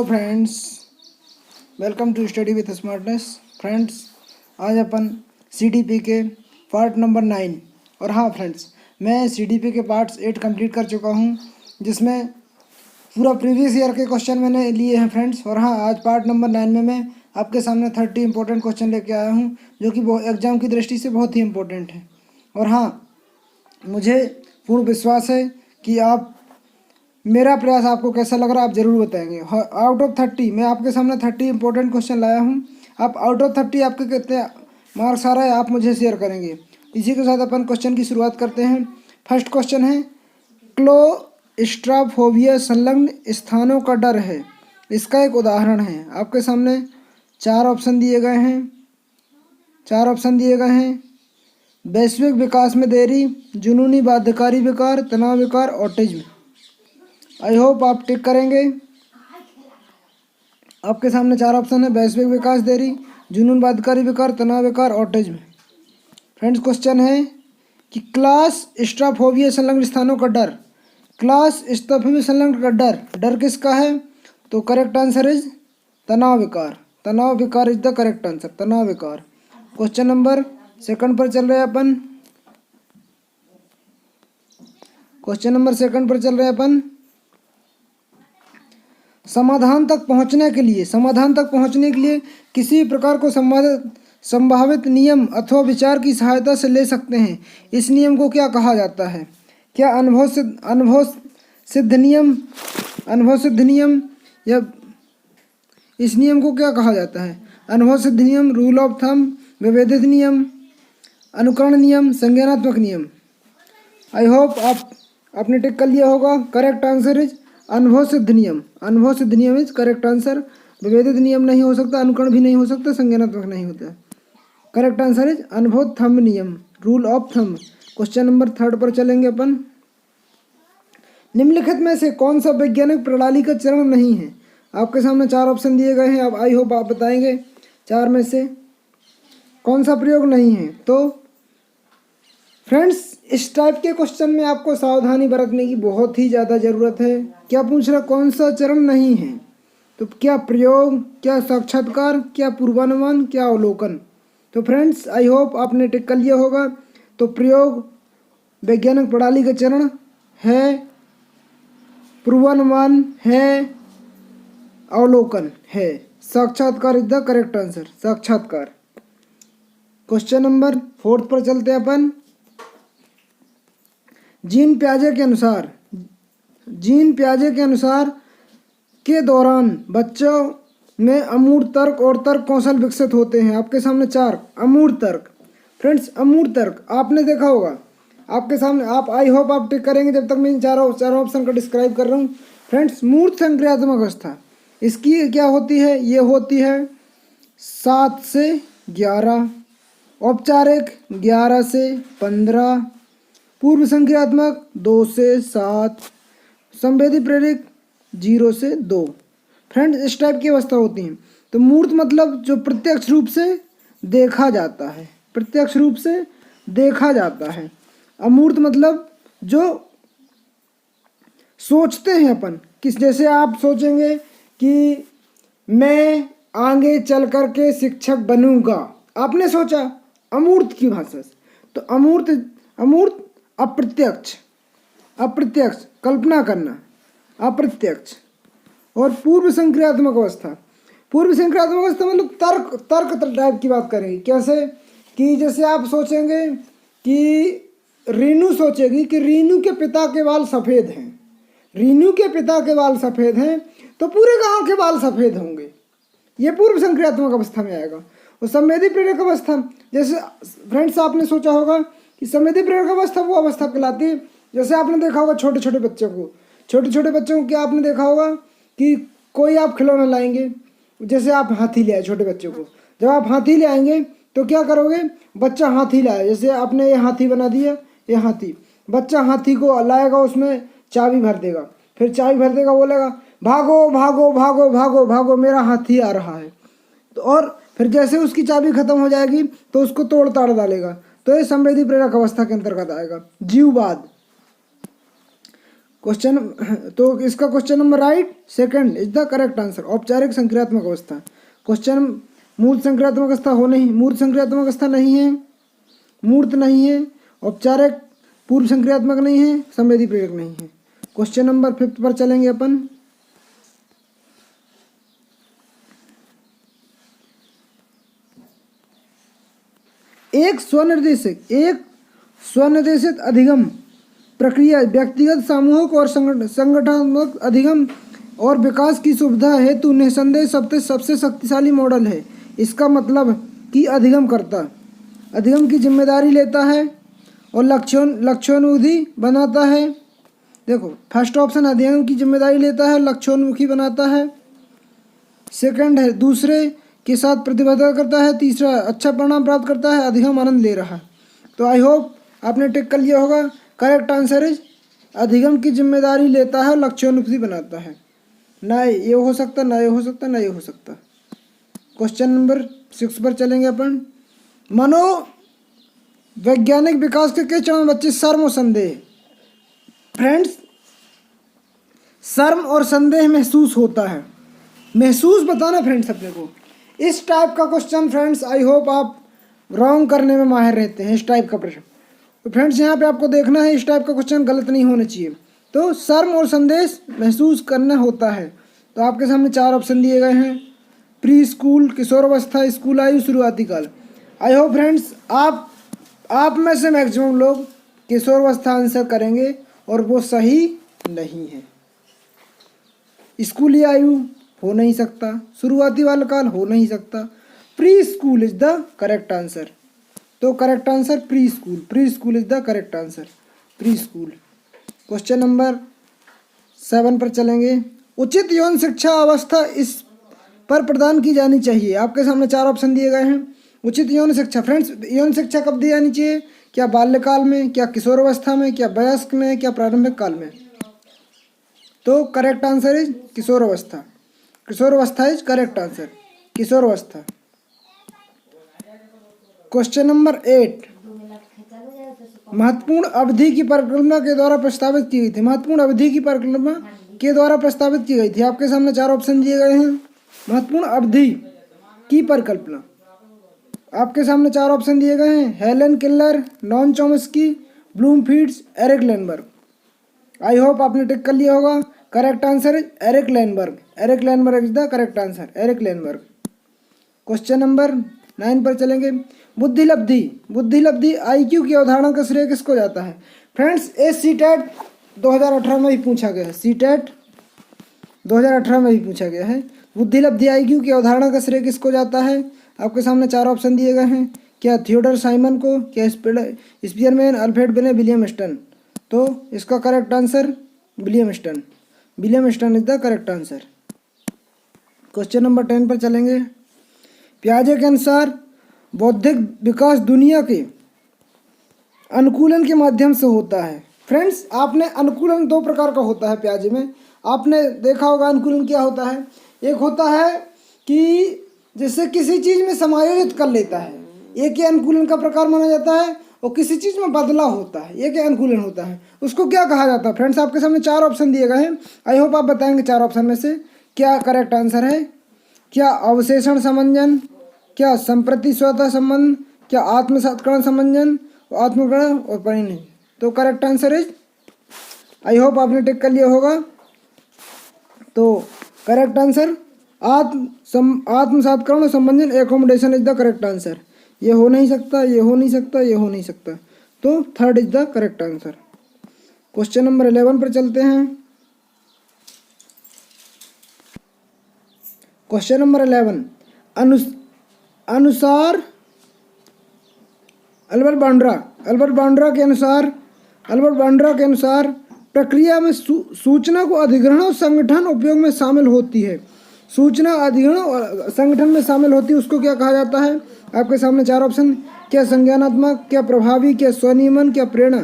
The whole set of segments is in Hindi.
Hello friends, welcome to study with smartness. Friends, आज अपन सीडीपी के पार्ट नंबर 9 और हाँ फ्रेंड्स, मैं सीडीपी के पार्ट्स 8 कंप्लीट कर चुका हूँ, जिसमें पूरा प्रीवियस ईयर के क्वेश्चन मैंने लिए हैं फ्रेंड्स। और हाँ, आज पार्ट नंबर 9 में मैं आपके सामने 30 इंपॉर्टेंट क्वेश्चन लेके आया हूँ, जो कि एग्ज़ाम की दृष्टि से बहुत ही इंपॉर्टेंट है। और हाँ, मुझे पूर्ण विश्वास है कि आप मेरा प्रयास आपको कैसा लग रहा है आप ज़रूर बताएंगे। आउट ऑफ 30 मैं आपके सामने 30 इंपॉर्टेंट क्वेश्चन लाया हूँ। आप आउट ऑफ 30 आपके कितने मार्क्स आ रहा है आप मुझे शेयर करेंगे। इसी के साथ अपन क्वेश्चन की शुरुआत करते हैं। फर्स्ट क्वेश्चन है, क्लोस्ट्राफोबिया संलग्न स्थानों का डर है, इसका एक उदाहरण है। आपके सामने चार ऑप्शन दिए गए हैं। वैश्विक विकास में देरी, जुनूनी बाध्यकारी विकार, तनाव विकार, ऑटिज्म। आई होप आप टिक करेंगे। आपके सामने चार ऑप्शन है, वैश्विक विकास देरी, जुनून बाध्यकारी विकार, तनाव विकार, ऑटिज्म। फ्रेंड्स, क्वेश्चन है कि क्लास स्ट्राफोबिया संलग्न स्थानों का डर, क्लास स्ट्राफोबिया संलग्न का डर किसका है? तो करेक्ट आंसर इज तनाव विकार। तनाव विकार इज द करेक्ट आंसर, तनाव विकार। क्वेश्चन नंबर सेकंड पर चल रहे हैं अपन। समाधान तक पहुंचने के लिए किसी प्रकार को संभावित नियम अथवा विचार की सहायता से ले सकते हैं। इस नियम को क्या कहा जाता है? क्या अनुभव सिद्ध नियम या इस नियम को क्या कहा जाता है? अनुभव सिद्ध नियम, रूल ऑफ थंब, विभेदित नियम, अनुकरण नियम, संज्ञानात्मक नियम। आई होप आपने टिक कर लिया होगा। करेक्ट आंसर इज अनुभव सिद्ध नियम। अनुभव सिद्ध नियम इज करेक्ट आंसर। विभेदित नियम नहीं हो सकता, अनुकरण भी नहीं हो सकता, संज्ञानात्मक नहीं होता। करेक्ट आंसर इज अनुभव थंब नियम, rule of thumb. Question number third पर चलेंगे अपन। निम्नलिखित में से कौन सा वैज्ञानिक प्रणाली का चरण नहीं है? आपके सामने चार ऑप्शन दिए गए हैं। अब आई होप आप बताएंगे चार में से कौन सा प्रयोग नहीं है। तो फ्रेंड्स, इस टाइप के क्वेश्चन में आपको सावधानी बरतने की बहुत ही ज़्यादा ज़रूरत है। क्या पूछ रहा, कौन सा चरण नहीं है? तो क्या प्रयोग, क्या साक्षात्कार, क्या पूर्वानुमान, क्या अवलोकन? तो फ्रेंड्स, आई होप आपने टिक कर लिया होगा। तो प्रयोग वैज्ञानिक प्रणाली का चरण है, पूर्वानुमान है, अवलोकन है। साक्षात्कार इज द करेक्ट आंसर, साक्षात्कार। क्वेश्चन नंबर फोर्थ पर चलते हैं अपन। जीन पियाजे के अनुसार के दौरान बच्चों में अमूर्त तर्क और तर्क कौशल विकसित होते हैं। आपके सामने चार अमूर्त तर्क। फ्रेंड्स, अमूर्त तर्क आपने देखा होगा आपके सामने। आप आई होप आप टिक करेंगे जब तक मैं इन चारों ऑप्शन का डिस्क्राइब कर रहा हूँ। फ्रेंड्स, मूर्त संक्रियात्मक अवस्था, इसकी क्या होती है? ये होती है 7 से 11, औपचारिक 11 से 15, पूर्व संक्रियात्मक 2 से 7, संवेदी प्रेरक 0 से 2। फ्रेंड्स, इस टाइप की अवस्था होती हैं। तो मूर्त मतलब जो प्रत्यक्ष रूप से देखा जाता है, अमूर्त मतलब जो सोचते हैं अपन। किस जैसे आप सोचेंगे कि मैं आगे चल कर के शिक्षक बनूंगा, आपने सोचा अमूर्त की भाषा से। तो अमूर्त अप्रत्यक्ष कल्पना करना, अप्रत्यक्ष। और पूर्व संक्रियात्मक अवस्था मतलब तर्क टाइप की बात करेंगे। कैसे कि जैसे आप सोचेंगे कि रीनू सोचेगी कि रीनू के पिता के बाल सफ़ेद हैं, तो पूरे गांव के बाल सफ़ेद होंगे। ये पूर्व संक्रियात्मक अवस्था में आएगा। और संवेदी प्रेरक अवस्था, जैसे फ्रेंड्स आपने सोचा होगा कि संवेदी प्रेरक अवस्था वो अवस्था कहलाती है, जैसे आपने देखा होगा छोटे छोटे बच्चों को क्या आपने देखा होगा कि कोई आप खिलौना लाएंगे, जैसे आप हाथी ले आए छोटे बच्चों को। जब आप हाथी ले आएंगे तो क्या करोगे? बच्चा हाथी लाए, जैसे आपने ये हाथी बना दिया, ये हाथी, बच्चा हाथी को लाएगा, उसमें चाबी भर देगा, फिर चाबी भर देगा, बोलेगा भागो भागो भागो भागो भागो, मेरा हाथी आ रहा है। तो और फिर जैसे उसकी चाबी खत्म हो जाएगी तो उसको तोड़ ताड़ डालेगा। तो ये संवेदी प्रेरक अवस्था के अंतर्गत आएगा। जीववाद, क्वेश्चन, तो इसका question number right second is the correct answer. औपचारिक संक्रियात्मक अवस्था। क्वेश्चन मूर्त संक्रियात्मक अवस्था हो नहीं, मूर्त संक्रियात्मक अवस्था नहीं है, मूर्त नहीं है, औपचारिक पूर्व संक्रियात्मक नहीं है, संवेदी प्रेरक नहीं है। क्वेश्चन नंबर 5 पर चलेंगे अपन। एक स्वनिर्देशित अधिगम प्रक्रिया व्यक्तिगत, सामूहिक और संगठनात्मक अधिगम और विकास की सुविधा हेतु निसंदेह सबसे शक्तिशाली मॉडल है। इसका मतलब कि अधिगम की जिम्मेदारी लेता है और लक्ष्योन्मुखी बनाता है। देखो फर्स्ट ऑप्शन अधिगम की जिम्मेदारी लेता है, लक्ष्योन्मुखी बनाता है। सेकंड है दूसरे के साथ प्रतिबद्धता करता है। तीसरा अच्छा परिणाम प्राप्त करता है, अधिगम आनंद ले रहा है। तो आई होप आपने टिक कर लिया होगा। करेक्ट आंसर इज अधिगम की जिम्मेदारी लेता है, लक्ष्योन्मुखी बनाता है। ना ये हो सकता, ना ये हो सकता, ना ये हो सकता। क्वेश्चन नंबर 6 पर चलेंगे अपन। मनोवैज्ञानिक विकास के चरण बच्चे शर्म और संदेह। फ्रेंड्स, शर्म और संदेह महसूस होता है, महसूस बताना फ्रेंड्स अपने को। इस टाइप का क्वेश्चन फ्रेंड्स आई होप आप रॉन्ग करने में माहिर रहते हैं। इस टाइप का प्रश्न तो फ्रेंड्स यहाँ पे आपको देखना है, इस टाइप का क्वेश्चन गलत नहीं होना चाहिए। तो शर्म और संदेश महसूस करना होता है। तो आपके सामने 4 ऑप्शन दिए गए हैं। प्री स्कूल, किशोरावस्था, स्कूल आयु, शुरुआती काल। आई होप फ्रेंड्स आप में से मैक्सिमम लोग किशोरावस्था आंसर करेंगे और वो सही नहीं है। स्कूली आयु हो नहीं सकता, शुरुआती वाला काल हो नहीं सकता। Preschool is the correct answer. तो correct answer preschool is the correct answer, preschool. Question number 7 पर चलेंगे। उचित यौन शिक्षा अवस्था इस पर प्रदान की जानी चाहिए। आपके सामने 4 ऑप्शन दिए गए हैं। उचित यौन शिक्षा, फ्रेंड्स यौन शिक्षा कब दी जानी चाहिए? क्या बाल्यकाल में, क्या किशोरावस्था में, क्या वयस्क में, क्या प्रारंभिक काल में? तो करेक्ट आंसर इज किशोरावस्था। किशोरावस्था इज करेक्ट आंसर, किशोरावस्था। क्वेश्चन नंबर 8, महत्वपूर्ण अवधि की परिकल्पना के द्वारा प्रस्तावित की गई थी। महत्वपूर्ण अवधि की परिकल्पना के द्वारा प्रस्तावित की गई थी। आपके सामने 4 ऑप्शन दिए गए हैं। महत्वपूर्ण अवधि की परिकल्पना, आपके सामने 4 ऑप्शन दिए गए हैं। Helen Keller, Noam Chomsky, Bloomfields, Eric Lenneberg. I hope आपने टिक कर लिया होगा। Correct answer is Eric Lenneberg. Eric Lenneberg is the correct answer, Eric Lenneberg. Question number 9 पर चलेंगे। बुद्धिलब्धि आईक्यू की अवधारणा का श्रेय किसको जाता है? फ्रेंड्स ये सीटेट 2018 में भी पूछा गया है। सीटेट 2018 में भी पूछा गया है। बुद्धिलब्धि आईक्यू की अवधारणा का श्रेय किसको जाता है? आपके सामने 4 ऑप्शन दिए गए हैं। क्या थियोडर साइमन को, क्या Spearman, Alfred Binet, William Stern. तो इसका correct answer William Stern. William Stern is the correct answer. Question number 10 पर चलेंगे। पियाजे के अनुसार बौद्धिक विकास दुनिया के अनुकूलन के माध्यम से होता है। फ्रेंड्स आपने अनुकूलन 2 प्रकार का होता है पियाजे में। आपने देखा होगा अनुकूलन क्या होता है। एक होता है कि जैसे किसी चीज़ में समायोजित कर लेता है, एक ही अनुकूलन का प्रकार माना जाता है। और किसी चीज़ में बदलाव होता है, ये क्या अनुकूलन होता है, उसको क्या कहा जाता है? फ्रेंड्स आपके सामने 4 ऑप्शन दिए गए हैं। आई होप आप बताएंगे 4 ऑप्शन में से क्या करेक्ट आंसर है। क्या अवशेषण समंजन, क्या संप्रति स्वतः संबंध, क्या आत्मसात्करण समंजन, आत्मग्रहण और परिणय। तो correct answer is, I hope आपने टिक कर लिया होगा। तो करेक्ट आंसर आत्मसात्करण और संबंधन, accommodation is the correct answer. ये हो नहीं सकता, ये हो नहीं सकता, ये हो नहीं सकता। तो third is the correct answer. Question number 11 पर चलते हैं। क्वेश्चन नंबर 11 अनुसार अल्बर्ट बांड्रा के अनुसार प्रक्रिया में सूचना को अधिग्रहण और संगठन उपयोग में शामिल होती है। सूचना अधिग्रहण और संगठन में शामिल होती है, उसको क्या कहा जाता है? आपके सामने 4 ऑप्शन। क्या संज्ञानात्मक, क्या प्रभावी, क्या स्वनियमन, क्या प्रेरणा।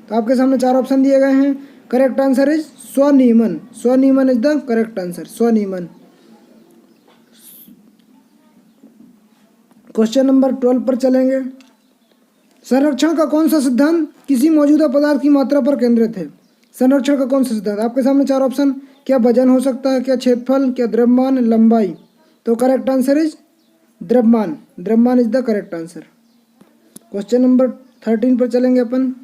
तो आपके सामने 4 ऑप्शन दिए गए हैं। करेक्ट आंसर इज स्वनियमन। स्वनियमन इज द करेक्ट आंसर, स्वनियमन। क्वेश्चन नंबर 12 पर चलेंगे। संरक्षण का कौन सा सिद्धांत किसी मौजूदा पदार्थ की मात्रा पर केंद्रित है? संरक्षण का कौन सा सिद्धांत? आपके सामने चार ऑप्शन, क्या वजन हो सकता है, क्या क्षेत्रफल, क्या द्रव्यमान, लंबाई। तो करेक्ट आंसर इज द्रव्यमान। द्रव्यमान is the correct answer. Question number 13 पर चलेंगे अपन।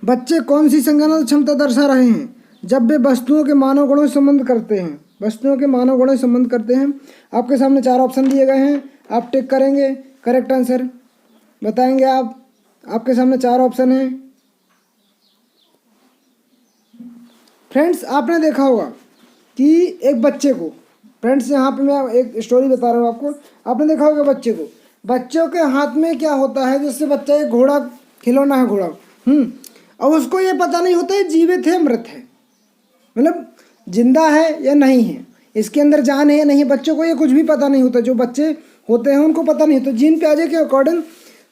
बच्चे कौन सी संज्ञानात्मक क्षमता दर्शा रहे हैं जब वे वस्तुओं के मानव गुणों से संबंध करते हैं? वस्तुओं के मानव गुणों से संबंध करते हैं। आपके सामने चार ऑप्शन दिए गए हैं, आप टिक करेंगे, करेक्ट आंसर बताएंगे आप। आपके सामने चार ऑप्शन हैं। फ्रेंड्स आपने देखा होगा कि एक बच्चे को, फ्रेंड्स यहाँ पे मैं एक स्टोरी बता रहा हूँ आपको। आपने देखा होगा बच्चे को, बच्चों के हाथ में क्या होता है, जैसे बच्चा एक घोड़ा, खिलौना है घोड़ा, अब उसको ये पता नहीं होता है जीवित है मृत है, मतलब जिंदा है या नहीं है, इसके अंदर जान है या नहीं, बच्चों को ये कुछ भी पता नहीं होता। जो बच्चे होते हैं उनको पता नहीं होता। जीन पियाजे के अकॉर्डिंग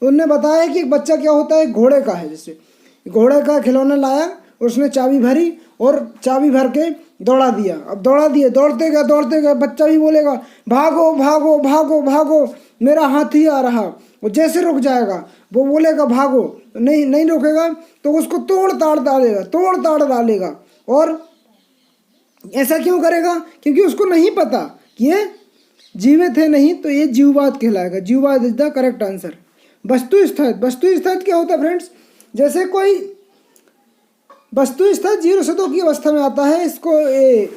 उन्होंने बताया कि एक बच्चा क्या होता है, घोड़े का है, जैसे घोड़े का खिलौना लाया, उसने चाबी भरी और चाबी भर के दौड़ा दिया। अब दौड़ा दिए, दौड़ते गए, बच्चा भी बोलेगा भागो भागो भागो भागो, मेरा हाथी आ रहा। वो जैसे रुक जाएगा वो बोलेगा भागो, नहीं रुकेगा तो उसको तोड़ ताड़ डालेगा। और ऐसा क्यों करेगा? क्योंकि उसको नहीं पता कि ये जीवित है नहीं, तो ये जीववाद कहलाएगा। जीववाद इज द करेक्ट आंसर। वस्तु स्थित क्या होता है फ्रेंड्स? जैसे कोई वस्तु स्थित 0 से 2 की अवस्था में आता है, इसको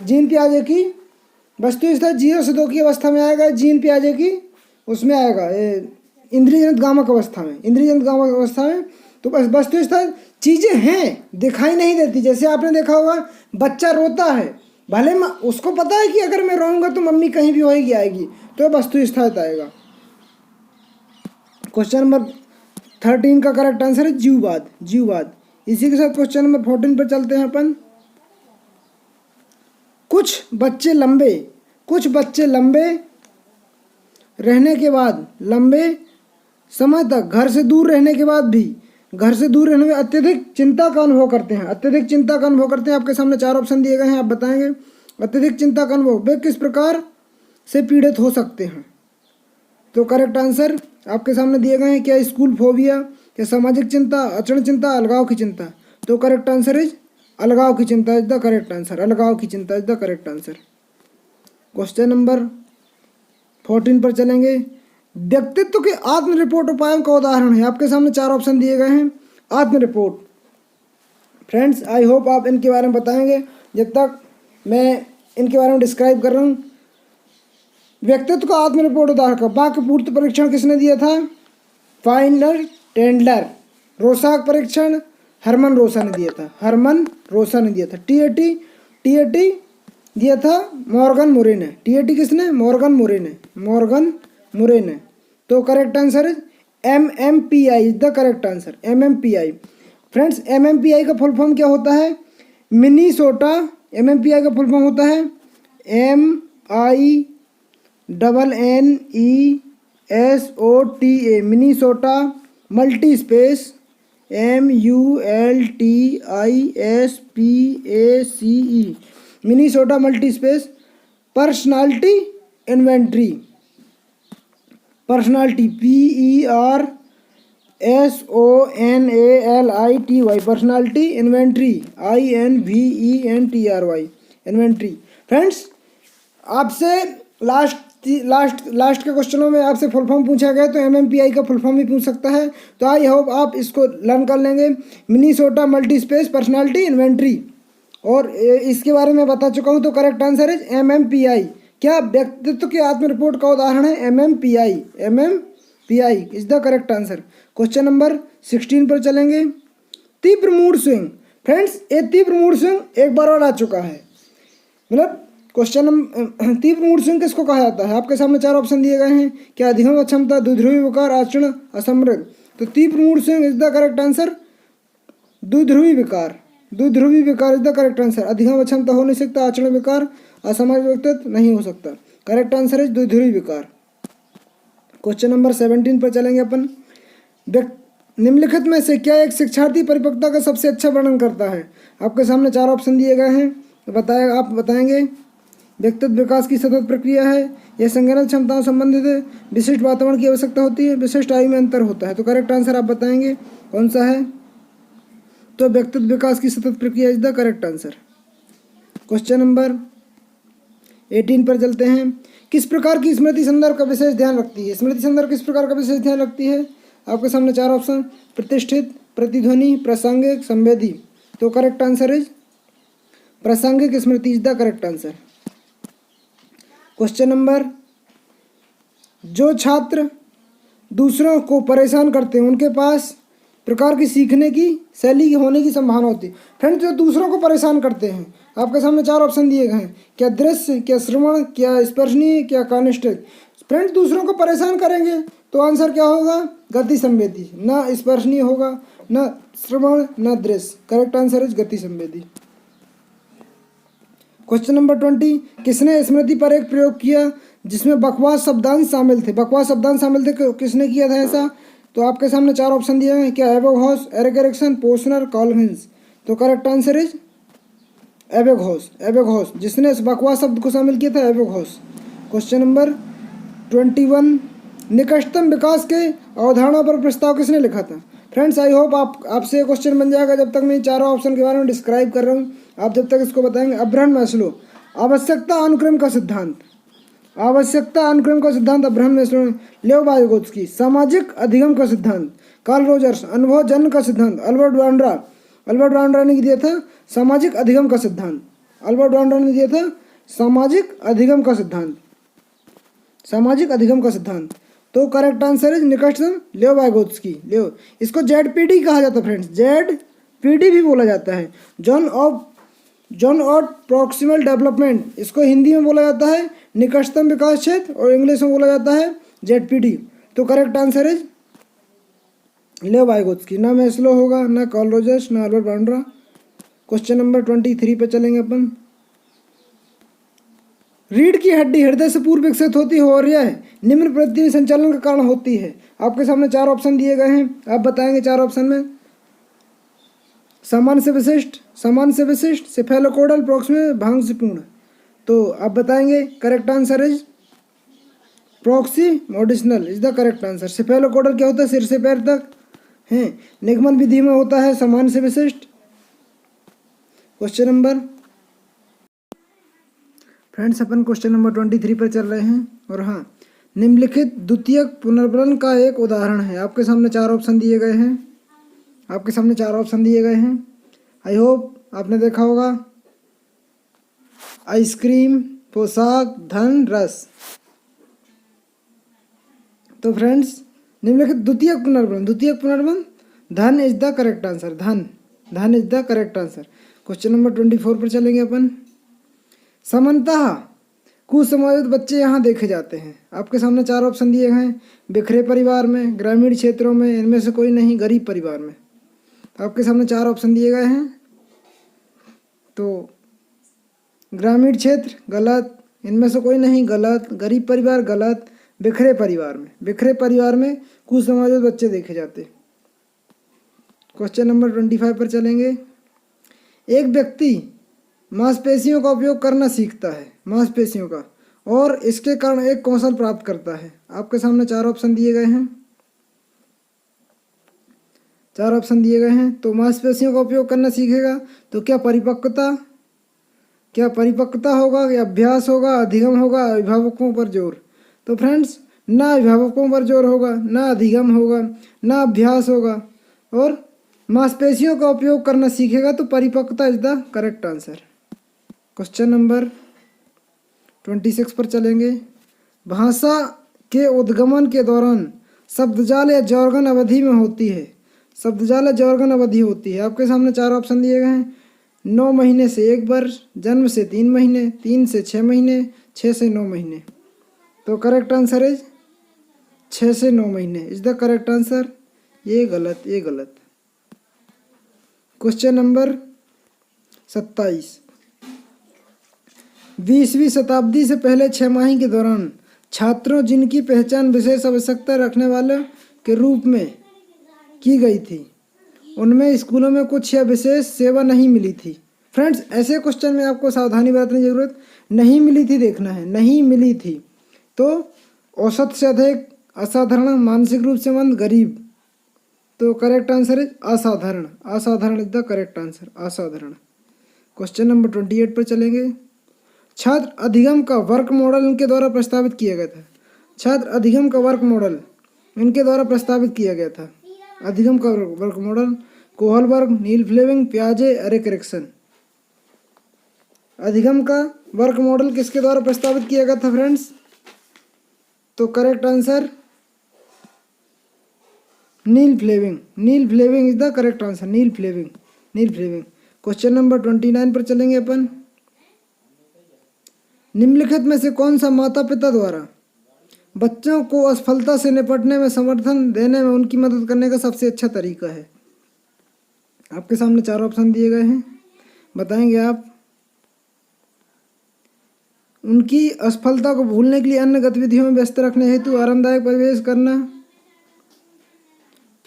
जीन पियाजे की वस्तु स्थित 0 से 2 की अवस्था में आएगा, जीन पियाजे की उसमें आएगा इंद्रियजनित गामक अवस्था में। तो बस वस्तु स्थित चीज़ें हैं, दिखाई नहीं देती। जैसे आपने देखा होगा बच्चा रोता है, भले उसको पता है कि अगर मैं रोऊंगा तो मम्मी कहीं भी होएगी आएगी, तो वस्तु स्थित आएगा। क्वेश्चन नंबर 13 का करेक्ट आंसर है जीववाद। इसी के साथ क्वेश्चन नंबर 14 पर चलते हैं अपन। कुछ बच्चे लंबे रहने के बाद, लंबे समय तक घर से दूर रहने में अत्यधिक चिंता का अनुभव करते हैं। आपके सामने चार ऑप्शन दिए गए हैं, आप बताएंगे। अत्यधिक चिंता का अनुभव वे किस प्रकार से पीड़ित हो सकते हैं? तो करेक्ट आंसर आपके सामने दिए गए हैं। क्या स्कूल फोबिया, क्या सामाजिक चिंता, आचरण चिंता, अलगाव की चिंता। तो करेक्ट आंसर इज अलगाव की चिंता is the correct answer. Question number 14 पर चलेंगे। व्यक्तित्व के आत्म रिपोर्ट उपायों का उदाहरण है। आपके सामने चार ऑप्शन दिए गए हैं। आत्म रिपोर्ट, फ्रेंड्स आई होप आप इनके बारे में बताएंगे जब तक मैं इनके बारे में डिस्क्राइब कर रहा हूँ। व्यक्तित्व का आत्म रिपोर्ट उदाहरण का वाक्य पूर्ति परीक्षण किसने दिया था? फाइनर टेंडलर। रोसाक परीक्षण हरमन रोसा ने दिया था। टीएटी दिया था मॉर्गन मुरे ने। टीएटी किसने? मॉर्गन मुरे ने। तो correct answer is MMPI is the correct answer. MMPI friends, MMPI का फुल फॉर्म क्या होता है? मिनीसोटा। MMPI का फुल फॉर्म होता है MINNESOTA, Minnesota multi space MULTISPACE, Minnesota multi space personality inventory. Personality PERSONALITY, personality inventory INVENTRY, inventory. Friends आपसे लास्ट के क्वेश्चनों में आपसे फुल फॉर्म पूछा गया, तो MMPI का फुल फॉर्म भी पूछ सकता है। तो आई होप आप इसको लर्न कर लेंगे। Minnesota multi space personality inventory, और इसके बारे में बता चुका हूँ। तो करेक्ट आंसर इज MMPI। क्या व्यक्तित्व के आत्म रिपोर्ट का उदाहरण है? MMPI is the correct answer. Question number 16 पर चलेंगे। तीव्र मूड स्विंग, फ्रेंड्स ये तीव्र मूड स्विंग एक बार और आ चुका है, मतलब क्वेश्चन नंबर तीव्र मूड स्विंग किसको कहा जाता है? आपके सामने चार ऑप्शन दिए गए हैं। क्या अधिगम अक्षमता, द्विध्रुवी विकार, आचरण असमृद्ध। तो तीव्र mood swing is the correct answer. द्विध्रुवी विकार इज द करेक्ट आंसर। अधिगम अक्षमता हो नहीं सकता, आचरण विकार, असामाजिक व्यक्तित्व नहीं हो सकता। करेक्ट आंसर इज द्विध्रुवी विकार। क्वेश्चन नंबर 17 पर चलेंगे अपन। निम्नलिखित में से क्या एक शिक्षार्थी परिपक्वता का सबसे अच्छा वर्णन करता है? आपके सामने चार ऑप्शन दिए गए हैं, तो आप बताएंगे। व्यक्तित्व विकास की सतत प्रक्रिया है, यह संज्ञानात्मक क्षमताओं संबंधित है, विशिष्ट वातावरण की आवश्यकता होती है, विशिष्ट आयु में अंतर होता है। तो करेक्ट आंसर आप बताएंगे कौन सा है? तो व्यक्तित्व विकास की सतत प्रक्रिया is the correct answer. Question number 18 पर चलते हैं। किस प्रकार की स्मृति संदर्भ का विशेष ध्यान रखती है? स्मृति संदर्भ किस प्रकार का विशेष ध्यान रखती है? आपके सामने 4 ऑप्शन, प्रतिष्ठित, प्रतिध्वनि, प्रासंगिक, संवेदी। तो करेक्ट आंसर इज प्रासंगिक स्मृति is the correct answer. Question number, जो छात्र दूसरों को परेशान करते हैं उनके पास प्रकार की सीखने की शैली होने की संभावना होती है। फ्रेंड्स, जो दूसरों को परेशान करते हैं, आपके सामने 4 ऑप्शन दिए गए हैं, क्या दृश्य, क्या श्रवण, क्या स्पर्शनीय, क्या कानिष्ठिक। फ्रेंड्स, दूसरों को परेशान करेंगे तो आंसर क्या होगा? गति संवेदी। ना स्पर्शनीय होगा, ना श्रवण, ना दृश्य। करेक्ट आंसर इज गति संवेदी। क्वेश्चन नंबर 20, किसने स्मृति पर एक प्रयोग किया जिसमें बकवास शब्दांश शामिल थे? बकवास शब्दांश शामिल थे, किसने किया था ऐसा? तो आपके सामने 4 ऑप्शन दिए हैं, क्या एबोगहॉस, एरिक एरिक्सन, पोस्नर, कॉल्विन्स। तो करेक्ट आंसर इज एबोगहॉस। एबोगहॉस, जिसने इस बकवास शब्द को शामिल किया था, एबोगहॉस। क्वेश्चन नंबर 21, निकटतम विकास के अवधारणा पर प्रस्ताव किसने लिखा था? फ्रेंड्स, आई होप आपसे क्वेश्चन बन जाएगा जब तक मैं चारों ऑप्शन के बारे में डिस्क्राइब कर रहा हूँ। आप जब तक इसको बताएंगे। अब्राहम मैस्लो, आवश्यकता अनुक्रम का सिद्धांत। आवश्यकता अनुक्रम का सिद्धांत अब्राहम मैस्लो ने। लेव वाइगोत्स्की, सामाजिक अधिगम का सिद्धांत। कार्ल रोजर्स, अनुभव जन्म का सिद्धांत। अल्बर्ट बांड्रा ने दिया था सामाजिक अधिगम का सिद्धांत। अल्बर्ट बांड्रा ने दिया था सामाजिक अधिगम का सिद्धांत। सामाजिक अधिगम का सिद्धांत। तो करेक्ट आंसर इज निकटतम लेव वाइगोत्स्की। लेव, इसको ZPD कहा जाता है फ्रेंड्स, ZPD भी बोला जाता है, जोन ऑफ प्रॉक्सिमल डेवलपमेंट। इसको हिंदी में बोला जाता है निकटतम विकास क्षेत्र और इंग्लिश में बोला जाता है ZPD। तो करेक्ट आंसर इज लेव वाइगोत्स्की। ना मैस्लो होगा, ना कार्ल रोजर्स, ना अल्बर्ट बांड्रा। क्वेश्चन नंबर 23 पे चलेंगे अपन। रीढ़ की हड्डी हृदय से पूर्व विकसित होती है और यह निम्न प्रवृत्ति संचालन का कारण होती है। आपके सामने 4 ऑप्शन दिए गए हैं, आप बताएंगे 4 ऑप्शन में। सामान्य से विशिष्ट, सेफेलोकोडल, प्रॉक्सिमल, भांग से पूर्ण। तो आप बताएंगे correct answer is proximodistal is the correct answer. Cephalocaudal क्या होता है? सिर से पैर तक है। निगमन विधि में होता है सामान्य से विशिष्ट। क्वेश्चन नंबर, फ्रेंड्स, अपन क्वेश्चन नंबर 23 पर चल रहे हैं। और हाँ, निम्नलिखित द्वितीयक पुनर्वलन का एक उदाहरण है। आपके सामने 4 ऑप्शन दिए गए हैं। आपके सामने 4 ऑप्शन दिए गए हैं। आई होप आपने देखा होगा। आइसक्रीम, पोशाक, धन, रस। तो फ्रेंड्स, निम्नलिखित द्वितीयक पुनर्वलन, धन इज द करेक्ट आंसर। धन is the correct answer. Question number 24 पर चलेंगे अपन। सामान्यतः कुसमायोजित बच्चे यहाँ देखे जाते हैं। आपके सामने 4 ऑप्शन दिए गए हैं। बिखरे परिवार में, ग्रामीण क्षेत्रों में, इनमें से कोई नहीं, गरीब परिवार में। आपके सामने 4 ऑप्शन दिए गए हैं। तो ग्रामीण क्षेत्र गलत, इनमें से कोई नहीं गलत, गरीब परिवार गलत, बिखरे परिवार में कुसमायोजित बच्चे देखे जाते। क्वेश्चन नंबर 25 पर चलेंगे। एक व्यक्ति मांसपेशियों का उपयोग करना सीखता है, मांसपेशियों का, और इसके कारण एक कौशल प्राप्त करता है। आपके सामने 4 ऑप्शन दिए गए हैं। 4 ऑप्शन दिए गए हैं। तो मांसपेशियों का उपयोग करना सीखेगा तो क्या परिपक्वता होगा, या अभ्यास होगा, अधिगम होगा, अभिभावकों पर जोर। तो फ्रेंड्स, ना अभिभावकों पर जोर होगा, ना अधिगम होगा, ना अभ्यास होगा, और मांसपेशियों का उपयोग करना सीखेगा तो परिपक्वता is the correct answer. Question number 26 पर चलेंगे। भाषा के उद्गमन के दौरान शब्दजाल या जॉर्गन अवधि में होती है। शब्दजाल या जॉर्गन अवधि होती है। आपके सामने 4 ऑप्शन दिए गए हैं। 9 महीने से 1 वर्ष, जन्म से 3 महीने, 3 से 6 महीने, 6 से 9 महीने। तो करेक्ट आंसर इज 6 से 9 महीने इज द करेक्ट आंसर। ये गलत। Question number 27। 20वीं शताब्दी से पहले 6 माही के दौरान छात्रों जिनकी पहचान विशेष आवश्यकता रखने वाले के रूप में की गई थी, उनमें स्कूलों में कुछ या विशेष सेवा नहीं मिली थी। फ्रेंड्स, ऐसे क्वेश्चन में आपको सावधानी बरतने की जरूरत नहीं मिली थी, देखना है, नहीं मिली थी। तो औसत से अधिक, असाधारण, मानसिक रूप से मंद, गरीब। तो करेक्ट आंसर इज असाधारण। असाधारण इज द करेक्ट आंसर, असाधारण। क्वेश्चन नंबर 28 पर चलेंगे। छात्र अधिगम का वर्क मॉडल इनके द्वारा प्रस्तावित किया गया था। छात्र अधिगम का वर्क मॉडल इनके द्वारा प्रस्तावित किया गया था। अधिगम का वर्क मॉडल कोहलबर्ग, नील फ्लेमिंग, पियाजे, एरिक एरिक्सन। अधिगम का वर्क मॉडल किसके द्वारा प्रस्तावित किया गया था फ्रेंड्स? तो correct answer Neil Fleming. Neil Fleming is the correct answer, Neil Fleming, Neil Fleming. Question number 29 पर चलेंगे अपन। निम्नलिखित में से कौन सा माता पिता द्वारा बच्चों को असफलता से निपटने में समर्थन देने में उनकी मदद करने का सबसे अच्छा तरीका है? आपके सामने 4 ऑप्शन दिए गए हैं, बताएंगे आप। उनकी असफलता को भूलने के लिए अन्य गतिविधियों में व्यस्त रखने हेतु आरामदायक परिवेश करना,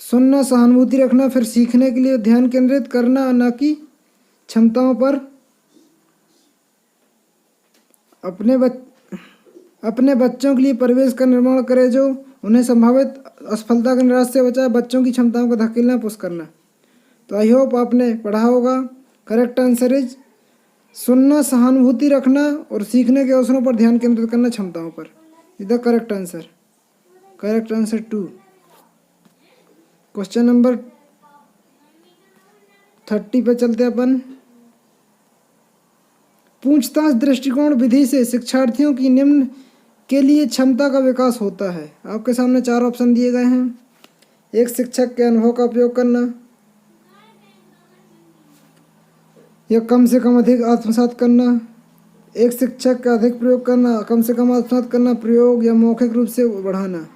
सुनना, सहानुभूति रखना, फिर सीखने के लिए ध्यान केंद्रित करना न कि क्षमताओं पर। अपने बच्चों के लिए परिवेश का निर्माण करें जो उन्हें संभावित असफलता के निराश से बचाए, बच्चों की क्षमताओं को धकेलना, पुश करना। तो आई होप आपने पढ़ा होगा। करेक्ट आंसर इज सुनना, सहानुभूति रखना और सीखने के अवसरों पर ध्यान केंद्रित करना, क्षमताओं पर। Is the correct answer, correct answer 2। Question number 30 पे चलते अपन। पूछताछ दृष्टिकोण विधि से शिक्षार्थियों की निम्न के लिए क्षमता का विकास होता है। आपके सामने 4 ऑप्शन दिए गए हैं। एक, शिक्षक के अनुभव का उपयोग करना, या कम से कम अधिक आत्मसात करना। एक, शिक्षक का अधिक प्रयोग करना, कम से कम आत्मसात करना, प्रयोग या मौखिक रूप से बढ़ाना।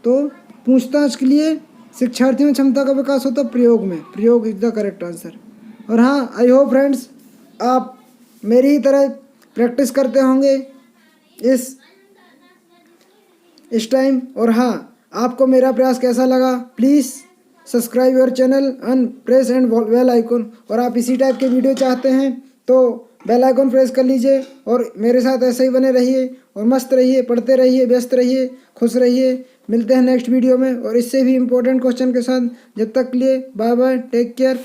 तो पूछताछ के लिए शिक्षार्थियों में क्षमता का विकास होता है प्रयोग में। प्रयोग इज द करेक्ट आंसर। और हाँ, आई होप फ्रेंड्स आप मेरी ही तरह प्रैक्टिस करते होंगे इस टाइम। और हाँ, आपको मेरा प्रयास कैसा लगा? Please subscribe your channel and press and bell icon. और आप इसी टाइप के वीडियो चाहते हैं तो बेल आइकन प्रेस कर लीजिए और मेरे साथ ऐसे ही बने रहिए और मस्त रहिए, पढ़ते रहिए, व्यस्त रहिए, खुश रहिए। मिलते हैं नेक्स्ट वीडियो में और इससे भी इम्पोर्टेंट क्वेश्चन के साथ। जब तक के लिए बाय बाय, टेक केयर।